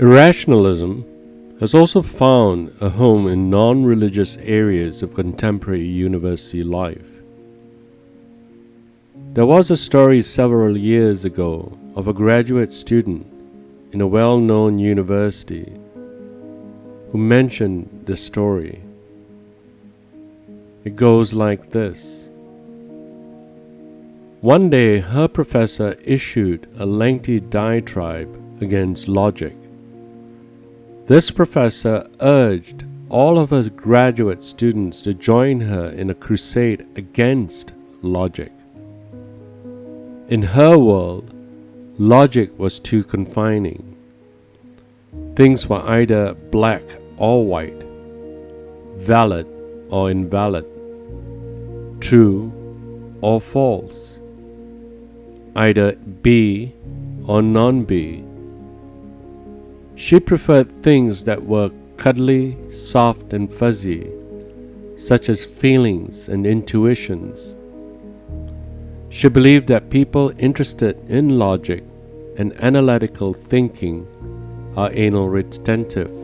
Irrationalism has also found a home in non-religious areas of contemporary university life. There was a story several years ago of a graduate student in a well-known university who mentioned this story. It goes like this. One day, her professor issued a lengthy diatribe against logic. This professor urged all of her graduate students to join her in a crusade against logic. In her world, logic was too confining. Things were either black or white, valid or invalid, true or false, either be or non-be. She preferred things that were cuddly, soft and fuzzy, such as feelings and intuitions. She believed that people interested in logic and analytical thinking are anal retentive.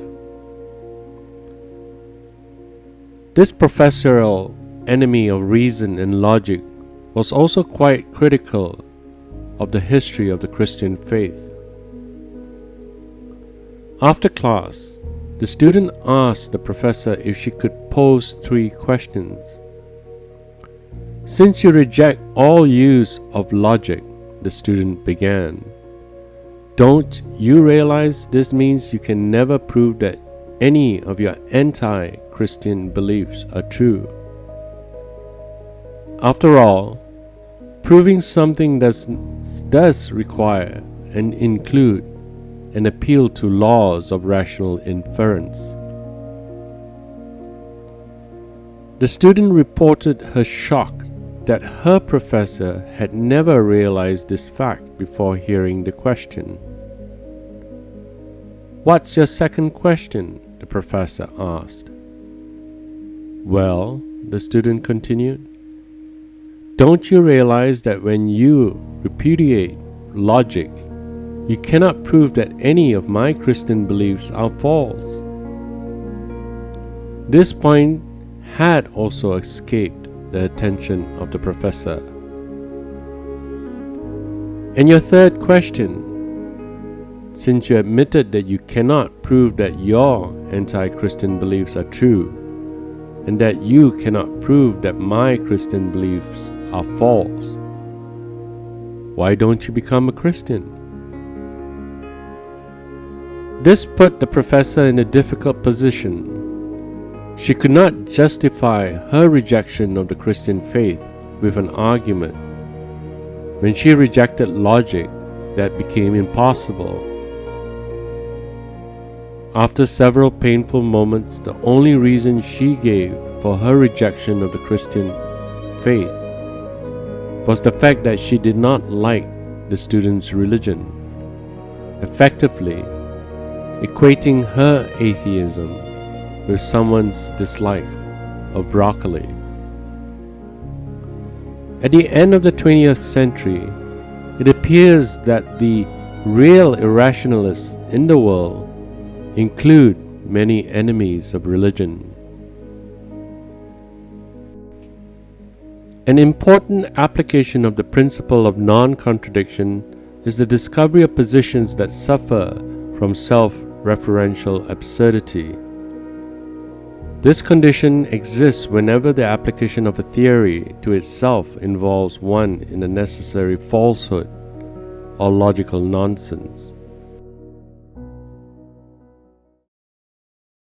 This professorial enemy of reason and logic was also quite critical of the history of the Christian faith. After class, the student asked the professor if she could pose 3 questions. Since you reject all use of logic, the student began, don't you realize this means you can never prove that any of your anti-Christian beliefs are true? After all, proving something does require and include an appeal to laws of rational inference. The student reported her shock that her professor had never realized this fact before hearing the question. "What's your second question?" the professor asked. "Well," the student continued, "don't you realize that when you repudiate logic, you cannot prove that any of my Christian beliefs are false?" This point had also escaped the attention of the professor. "And your third question, since you admitted that you cannot prove that your anti-Christian beliefs are true, and that you cannot prove that my Christian beliefs are false, why don't you become a Christian?" This put the professor in a difficult position. She could not justify her rejection of the Christian faith with an argument. When she rejected logic, that became impossible. After several painful moments, the only reason she gave for her rejection of the Christian faith was the fact that she did not like the student's religion, effectively equating her atheism with someone's dislike of broccoli. At the end of the 20th century, it appears that the real irrationalists in the world include many enemies of religion. An important application of the principle of non-contradiction is the discovery of positions that suffer from self-referential absurdity. This condition exists whenever the application of a theory to itself involves one in a necessary falsehood or logical nonsense.